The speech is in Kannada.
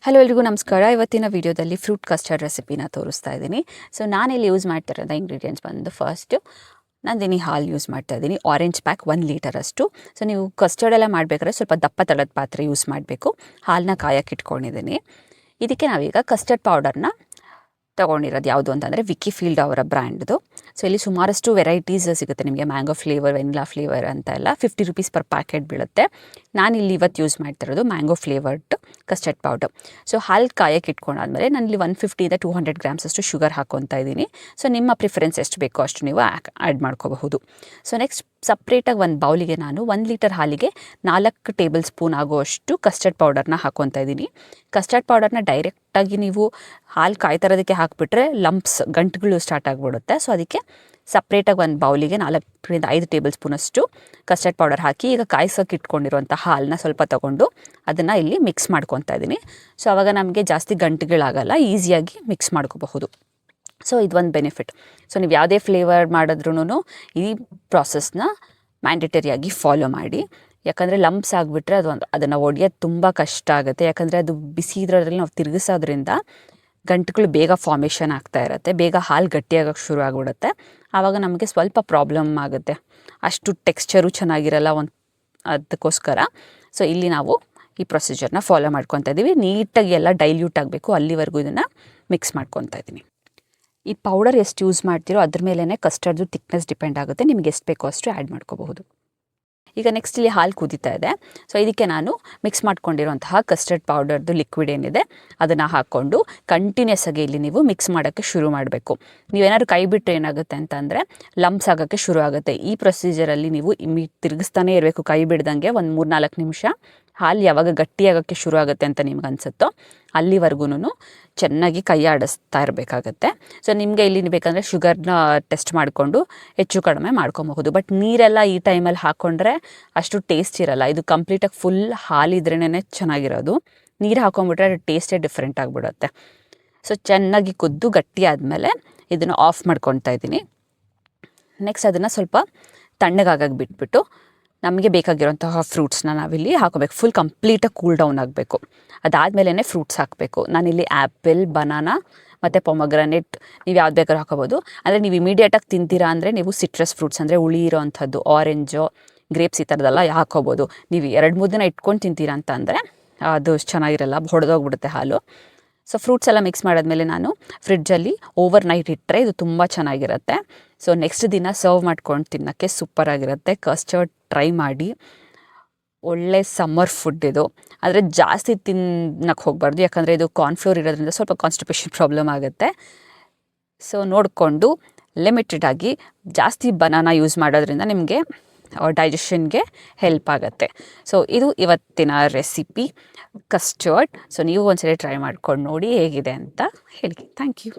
ಹಲೋ ಎಲ್ರಿಗೂ ನಮಸ್ಕಾರ. ಇವತ್ತಿನ ವಿಡಿಯೋದಲ್ಲಿ ಫ್ರೂಟ್ ಕಸ್ಟರ್ಡ್ ರೆಸಿಪಿನ ತೋರಿಸ್ತಾ ಇದ್ದೀನಿ. ಸೊ ನಾನಿಲ್ಲಿ ಯೂಸ್ ಮಾಡ್ತಿರೋದು ಇಂಗ್ರೀಡಿಯೆಂಟ್ಸ್ ಬಂದು ಫಸ್ಟು ನಂದಿನಿ ಹಾಲು ಯೂಸ್ ಮಾಡ್ತಾ ಇದ್ದೀನಿ. ಆರೆಂಜ್ ಪ್ಯಾಕ್ 1 ಲೀಟರ್ ಅಷ್ಟು. ಸೊ ನೀವು ಕಸ್ಟರ್ಡ್ ಎಲ್ಲ ಮಾಡಬೇಕಾದ್ರೆ ಸ್ವಲ್ಪ ದಪ್ಪ ತಳದ ಪಾತ್ರೆ ಯೂಸ್ ಮಾಡಬೇಕು. ಹಾಲನ್ನ ಕಾಯಕ್ಕೆ ಇಟ್ಕೊಂಡಿದ್ದೀನಿ. ಇದಕ್ಕೆ ನಾವೀಗ ಕಸ್ಟರ್ಡ್ ಪೌಡರ್ನ ತೊಗೊಂಡಿರೋದು ಯಾವುದು ಅಂತಂದರೆ ವಿಕಿಫೀಲ್ಡ್ ಅವರ ಬ್ರ್ಯಾಂಡ್ದು. ಸೊ ಇಲ್ಲಿ ಸುಮಾರಷ್ಟು ವೆರೈಟೀಸ್ ಸಿಗುತ್ತೆ ನಿಮಗೆ, ಮ್ಯಾಂಗೋ ಫ್ಲೇವರ್, ವೆನಿಲಾ ಫ್ಲೇವರ್ ಅಂತ ಎಲ್ಲ 50 ರೂಪೀಸ್ ಪರ್ ಪ್ಯಾಕೆಟ್ ಬೀಳುತ್ತೆ. ನಾನಿಲ್ಲಿ ಇವತ್ತು ಯೂಸ್ ಮಾಡ್ತಿರೋದು mango flavoured custard powder. So ಹಾಲು ಕಾಯಕ್ಕೆ ಇಟ್ಕೊಂಡಾದ್ಮೇಲೆ ನಾನಿಲ್ಲಿ 150 to 200 ಗ್ರಾಮ್ಸ್ ಅಷ್ಟು ಶುಗರ್ ಹಾಕ್ಕೊತಾ ಇದ್ದೀನಿ. ಸೊ ನಿಮ್ಮ ಪ್ರಿಫರೆನ್ಸ್ ಎಷ್ಟು ಬೇಕೋ ಅಷ್ಟು ನೀವು ಆ್ಯಡ್ ಮಾಡ್ಕೋಬಹುದು. ಸೊ ನೆಕ್ಸ್ಟ್ ಸಪ್ರೇಟಾಗಿ ಒಂದು ಬೌಲಿಗೆ ನಾನು 1 ಲೀಟರ್ ಹಾಲಿಗೆ 4 ಟೇಬಲ್ ಸ್ಪೂನ್ ಆಗುವಷ್ಟು ಕಸ್ಟರ್ಡ್ ಪೌಡರ್ನ ಹಾಕ್ಕೊತಾ ಇದ್ದೀನಿ. ಕಸ್ಟರ್ಡ್ ಪೌಡರ್ನ ಡೈರೆಕ್ಟಾಗಿ ನೀವು ಹಾಲು ಕಾಯ್ತರೋದಕ್ಕೆ ಹಾಕಿಬಿಟ್ರೆ ಲಂಪ್ಸ್, ಗಂಟುಗಳು ಸ್ಟಾರ್ಟ್ ಆಗಿಬಿಡುತ್ತೆ. ಸೊ ಅದಕ್ಕೆ ಸಪ್ರೇಟಾಗಿ ಒಂದು ಬೌಲಿಗೆ 4 to 5 ಟೇಬಲ್ ಸ್ಪೂನಷ್ಟು ಕಸ್ಟರ್ಡ್ ಪೌಡರ್ ಹಾಕಿ ಈಗ ಕಾಯಿಸೋಕೆ ಇಟ್ಕೊಂಡಿರುವಂಥ ಹಾಲನ್ನ ಸ್ವಲ್ಪ ತೊಗೊಂಡು ಅದನ್ನು ಇಲ್ಲಿ ಮಿಕ್ಸ್ ಮಾಡ್ಕೊತಾ ಇದ್ದೀನಿ. ಸೊ ಆವಾಗ ನಮಗೆ ಜಾಸ್ತಿ ಗಂಟುಗಳಾಗಲ್ಲ, ಈಸಿಯಾಗಿ ಮಿಕ್ಸ್ ಮಾಡ್ಕೋಬಹುದು. ಸೊ ಇದೊಂದು ಬೆನಿಫಿಟ್. ಸೊ ನೀವು ಯಾವುದೇ ಫ್ಲೇವರ್ ಮಾಡಿದ್ರೂ ಈ ಪ್ರಾಸೆಸ್ನ ಮ್ಯಾಂಡೇಟರಿಯಾಗಿ ಫಾಲೋ ಮಾಡಿ. ಯಾಕಂದರೆ ಲಂಪ್ಸ್ ಆಗಿಬಿಟ್ರೆ ಅದನ್ನು ಒಡೆಯೋದು ತುಂಬ ಕಷ್ಟ ಆಗುತ್ತೆ. ಯಾಕಂದರೆ ಅದು ಬಿಸಿ ಇದರಲ್ಲಿ ನಾವು ತಿರುಗಿಸೋದ್ರಿಂದ ಗಂಟುಗಳು ಬೇಗ ಫಾರ್ಮೇಷನ್ ಆಗ್ತಾ ಇರುತ್ತೆ, ಬೇಗ ಹಾಲು ಗಟ್ಟಿಯಾಗೋಕ್ಕೆ ಶುರು ಆಗಿಬಿಡುತ್ತೆ. ಆವಾಗ ನಮಗೆ ಸ್ವಲ್ಪ ಪ್ರಾಬ್ಲಮ್ ಆಗುತ್ತೆ, ಅಷ್ಟು ಟೆಕ್ಸ್ಚರು ಚೆನ್ನಾಗಿರಲ್ಲ ಅದಕ್ಕೋಸ್ಕರ. ಸೊ ಇಲ್ಲಿ ನಾವು ಈ ಪ್ರೊಸೀಜರ್ನ ಫಾಲೋ ಮಾಡ್ಕೊತಾ ಇದ್ದೀವಿ. ನೀಟಾಗಿ ಎಲ್ಲ ಡೈಲ್ಯೂಟ್ ಆಗಬೇಕು, ಅಲ್ಲಿವರೆಗೂ ಇದನ್ನು ಮಿಕ್ಸ್ ಮಾಡ್ಕೊತಾ ಇದ್ದೀನಿ. ಈ ಪೌಡರ್ ಎಷ್ಟು ಯೂಸ್ ಮಾಡ್ತೀರೋ ಅದ್ರ ಮೇಲೇ ಕಸ್ಟರ್ಡ್ದು ಥಿಕ್ನೆಸ್ ಡಿಪೆಂಡ್ ಆಗುತ್ತೆ. ನಿಮಗೆ ಎಷ್ಟು ಬೇಕೋ ಅಷ್ಟು ಆ್ಯಡ್ ಮಾಡ್ಕೋಬಹುದು. ಈಗ ನೆಕ್ಸ್ಟ್ ಇಲ್ಲಿ ಹಾಲು ಕುದೀತಾ ಇದೆ. ಸೊ ಇದಕ್ಕೆ ನಾನು ಮಿಕ್ಸ್ ಮಾಡ್ಕೊಂಡಿರುವಂತಹ ಕಸ್ಟರ್ಡ್ ಪೌಡರ್ದು ಲಿಕ್ವಿಡ್ ಏನಿದೆ ಅದನ್ನು ಹಾಕ್ಕೊಂಡು ಕಂಟಿನ್ಯೂಸ್ ಆಗಿ ಇಲ್ಲಿ ನೀವು ಮಿಕ್ಸ್ ಮಾಡೋಕ್ಕೆ ಶುರು ಮಾಡಬೇಕು. ನೀವೇನಾದ್ರು ಕೈ ಬಿಟ್ಟರೆ ಏನಾಗುತ್ತೆ ಅಂತಂದರೆ ಲಂಪ್ಸ್ ಆಗೋಕ್ಕೆ ಶುರು ಆಗುತ್ತೆ. ಈ ಪ್ರೊಸೀಜರಲ್ಲಿ ನೀವು ತಿರುಗಿಸ್ತಾನೆ ಇರಬೇಕು, ಕೈ ಬಿಡ್ದಂಗೆ. ಒಂದು 3-4 ನಿಮಿಷ ಹಾಲು ಯಾವಾಗ ಗಟ್ಟಿಯಾಗೋಕ್ಕೆ ಶುರು ಆಗುತ್ತೆ ಅಂತ ನಿಮ್ಗೆ ಅನಿಸುತ್ತೋ ಅಲ್ಲಿವರೆಗೂ ಚೆನ್ನಾಗಿ ಕೈ ಆಡಿಸ್ತಾ ಇರಬೇಕಾಗತ್ತೆ. ಸೊ ನಿಮಗೆ ಇಲ್ಲಿ ಬೇಕಂದರೆ ಶುಗರ್ನ ಟೆಸ್ಟ್ ಮಾಡಿಕೊಂಡು ಹೆಚ್ಚು ಕಡಿಮೆ ಮಾಡ್ಕೊಬಹುದು. ಬಟ್ ನೀರೆಲ್ಲ ಈ ಟೈಮಲ್ಲಿ ಹಾಕ್ಕೊಂಡ್ರೆ ಅಷ್ಟು ಟೇಸ್ಟ್ ಇರಲ್ಲ. ಇದು ಕಂಪ್ಲೀಟಾಗಿ ಫುಲ್ ಹಾಲಿದ್ರೇ ಚೆನ್ನಾಗಿರೋದು. ನೀರು ಹಾಕೊಂಡ್ಬಿಟ್ರೆ ಟೇಸ್ಟೇ ಡಿಫ್ರೆಂಟ್ ಆಗಿಬಿಡುತ್ತೆ. ಸೊ ಚೆನ್ನಾಗಿ ಕುದ್ದು ಗಟ್ಟಿ ಆದಮೇಲೆ ಇದನ್ನು ಆಫ್ ಮಾಡ್ಕೊತಾ ಇದ್ದೀನಿ. ನೆಕ್ಸ್ಟ್ ಅದನ್ನು ಸ್ವಲ್ಪ ತಣ್ಣಗಾಗಕ್ಕೆ ಬಿಟ್ಬಿಟ್ಟು ನಮಗೆ ಬೇಕಾಗಿರೋಂತಹ ಫ್ರೂಟ್ಸ್ನ ನಾವಿಲ್ಲಿ ಹಾಕೋಬೇಕು. ಫುಲ್ ಕಂಪ್ಲೀಟಾಗಿ ಕೂಲ್ ಡೌನ್ ಆಗಬೇಕು. ಅದಾದಮೇಲೆ ಫ್ರೂಟ್ಸ್ ಹಾಕಬೇಕು. ನಾನಿಲ್ಲಿ ಆ್ಯಪಲ್, ಬನಾನಾ ಮತ್ತು ಪೊಮಗ್ರಾನೇಟ್ ನೀವು ಯಾವ್ದು ಬೇಕಾದ್ರೂ ಹಾಕೋಬೋದು. ಅಂದರೆ ನೀವು ಇಮಿಡಿಯೇಟಾಗಿ ತಿಂತೀರಾ ಅಂದರೆ ನೀವು ಸಿಟ್ರಸ್ ಫ್ರೂಟ್ಸ್ ಅಂದರೆ ಹುಳಿ ಇರೋವಂಥದ್ದು, ಆರೆಂಜು, ಗ್ರೇಪ್ಸ್ ಈ ಥರದ್ದೆಲ್ಲ ಹಾಕೋಬೋದು. ನೀವು 2-3 ದಿನ ಇಟ್ಕೊಂಡು ತಿಂತೀರಾ ಅಂತ ಅಂದರೆ ಅದು ಚೆನ್ನಾಗಿರಲ್ಲ, ಹೊಡೆದೋಗ್ಬಿಡುತ್ತೆ ಹಾಲು. ಸೊ ಫ್ರೂಟ್ಸ್ ಎಲ್ಲ ಮಿಕ್ಸ್ ಮಾಡಾದ್ಮೇಲೆ ನಾನು ಫ್ರಿಡ್ಜಲ್ಲಿ ಓವರ್ ನೈಟ್ ಇಟ್ಟರೆ ಇದು ತುಂಬ ಚೆನ್ನಾಗಿರುತ್ತೆ. ಸೊ ನೆಕ್ಸ್ಟ್ ದಿನ ಸರ್ವ್ ಮಾಡ್ಕೊಂಡು ತಿನ್ನೋಕ್ಕೆ ಸೂಪರಾಗಿರುತ್ತೆ. ಕಸ್ಟರ್ಡ್ ಟ್ರೈ ಮಾಡಿ, ಒಳ್ಳೆ ಸಮ್ಮರ್ ಫುಡ್ ಇದು. ಆದರೆ ಜಾಸ್ತಿ ತಿನ್ನಕ್ಕೆ ಹೋಗಬಾರ್ದು, ಯಾಕಂದರೆ ಇದು ಕಾರ್ನ್ಫ್ಲೋರ್ ಇರೋದ್ರಿಂದ ಸ್ವಲ್ಪ ಕಾನ್ಸ್ಟಿಪೇಷನ್ ಪ್ರಾಬ್ಲಮ್ ಆಗುತ್ತೆ. ಸೊ ನೋಡಿಕೊಂಡು ಲಿಮಿಟೆಡಾಗಿ, ಜಾಸ್ತಿ ಬನಾನಾ ಯೂಸ್ ಮಾಡೋದ್ರಿಂದ ನಿಮಗೆ ಡೈಜೆಷನ್ಗೆ ಹೆಲ್ಪ್ ಆಗುತ್ತೆ. ಸೊ ಇದು ಇವತ್ತಿನ ರೆಸಿಪಿ ಕಸ್ಟರ್ಡ್. ಸೊ ನೀವು ಒಂದ್ಸರಿ ಟ್ರೈ ಮಾಡ್ಕೊಂಡು ನೋಡಿ ಹೇಗಿದೆ ಅಂತ ಹೇಳಿ. Thank you.